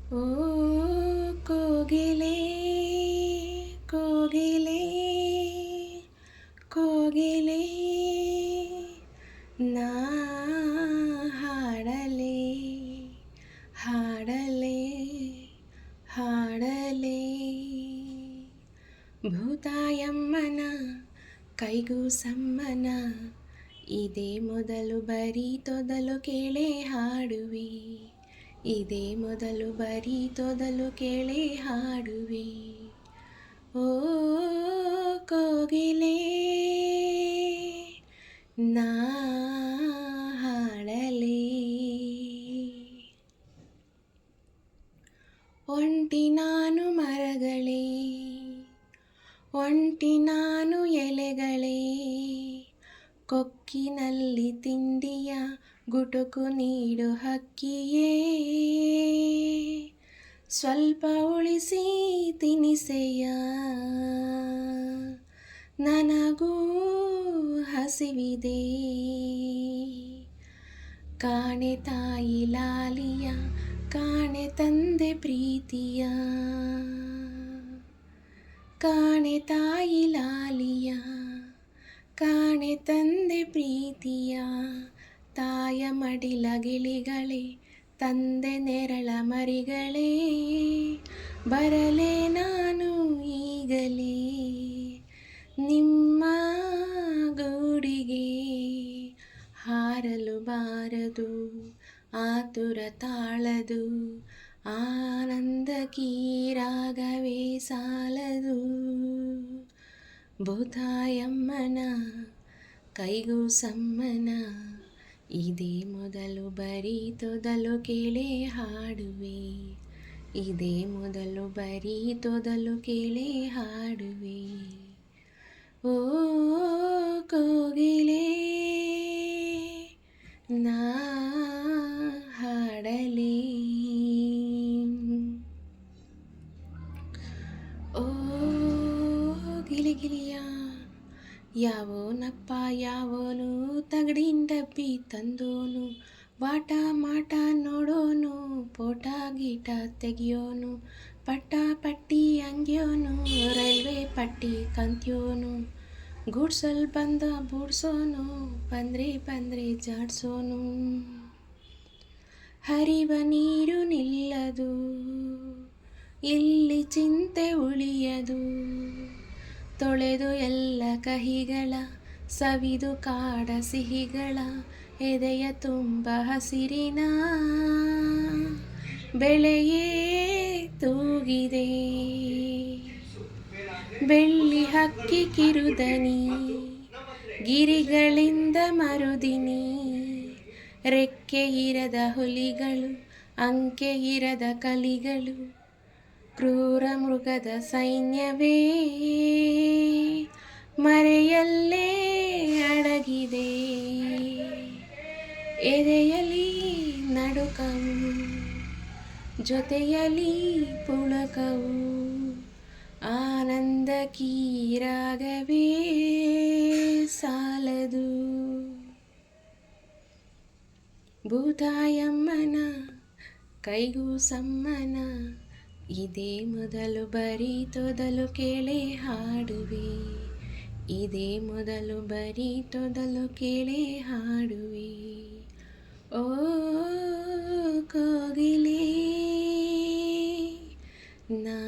ಓ ಕೋಗಿಲೆ ಕೋಗಿಲೆ ಕೋಗಿಲೆ ನಾ ಹಾಡಲೆ ಹಾಡಲೆ ಹಾಡಲೆ ಭೂತಾಯಮ್ಮನ ಕೈಗೂ ಸಮ್ಮನ ಇದೇ ಮೊದಲು ಬರೀ ತೊದಲು ಕೇಳೆ ಹಾಡುವೆ ಇದೇ ಮೊದಲು ಬರೀ ತೊದಲು ಕೇಳೆ ಹಾಡುವೆ ಓ ಕೋಗಿಲೆ ನಾ ಹಾಡಲೆ ಒಂಟಿ ನಾನು ಮರಗಳೇ ಒಂಟಿ ನಾನು ಎಲೆಗಳೇ ಕೊಕ್ಕಿನಲ್ಲಿ ತಿಂಡಿಯ ಗುಟುಕು ನೀಡು ಹಕ್ಕಿಯೇ ಸ್ವಲ್ಪ ಉಳಿಸಿ ತಿನಿಸೆಯ ನನಗೂ ಹಸಿವಿದೆ ಕಾಣೆ ತಾಯಿ ಲಾಲಿಯ ಕಾಣೆ ತಂದೆ ಪ್ರೀತಿಯ ಕಾಣೆ ತಾಯಿ ಲಾಲಿಯ ಕಾಣೆ ತಂದೆ ಪ್ರೀತಿಯ ತಾಯ ಮಡಿಲ ಗಿಳಿಗಳೇ ತಂದೆ ನೆರಳ ಮರಿಗಳೇ ಬರಲೇ ನಾನು ಈಗಲೇ ನಿಮ್ಮ ಗೂಡಿಗೆ ಹಾರಲು ಬಾರದು ಆತುರ ತಾಳದು ಆನಂದ ಕೀರಾಗವೇ ಸಾಲದು ಭೂತಾಯಮ್ಮನ ಕೈಗೂ ಸಮ್ಮನ ಇದೇ ಮೊದಲು ಬರೀ ತೊದಲು ಕೇಳೆ ಹಾಡುವೆ ಇದೇ ಮೊದಲು ಬರೀ ತೊದಲು ಕೇಳೆ ಹಾಡುವೆ ಓ ಕೋಗಿಲೆ ನಾ ಹಾಡಲೆ ಓ ಗಿಲಿಗಿಲಿಯ ಯಾವೋನಪ್ಪ ಯಾವೋನು ತಗಡಿನ ಡಬ್ಬಿ ತಂದೋನು ವಾಟ ಮಾಟ ನೋಡೋನು ಪೋಟ ಗೀಟ ತೆಗಿಯೋನು ಪಟ್ಟ ಪಟ್ಟಿ ಅಂಗ್ಯೋನು ರೈಲ್ವೆ ಪಟ್ಟಿ ಕಂತ್ಯೋನು ಗೂಡ್ಸಲ್ ಬಂದ ಬೂಡ್ಸೋನು ಬಂದ್ರೆ ಜಾಡ್ಸೋನು ಹರಿವ ನೀರು ನಿಲ್ಲದು ಇಲ್ಲಿ ಚಿಂತೆ ಉಳಿಯದು ತೊಳೆದು ಎಲ್ಲ ಕಹಿಗಳ ಸವಿದು ಕಾಡ ಸಿಹಿಗಳ ಎದೆಯ ತುಂಬ ಹಸಿರಿನ ಬೆಳೆಯೇ ತೂಗಿದೆ ಬೆಳ್ಳಿ ಹಕ್ಕಿ ಕಿರುದನಿ ಗಿರಿಗಳಿಂದ ಮರುದಿನಿ ರೆಕ್ಕೆ ಇರದ ಹುಲಿಗಳು ಅಂಕೆ ಇರದ ಕಲಿಗಳು ಕ್ರೂರ ಮೃಗದ ಸೈನ್ಯವೇ ಮರೆಯಲ್ಲೇ ಅಡಗಿದೆ ಎದೆಯಲಿ ನಡುಕವು ಜೊತೆಯಲಿ ಪುಳಕವು ಆನಂದ ಕೀರಾಗವೇ ಸಾಲದು ಭೂತಾಯಮ್ಮನ ಕೈಗೂ ಸಮ್ಮನ ಇದೇ ಮೊದಲು ಬರೀ ತೊದಲು ಕೇಳೆ ಹಾಡುವೆ ಇದೇ ಮೊದಲು ಬರೀ ತೊದಲು ಕೇಳೆ ಹಾಡುವೆ ಓ ಕೋಗಿಲೆ ನಾ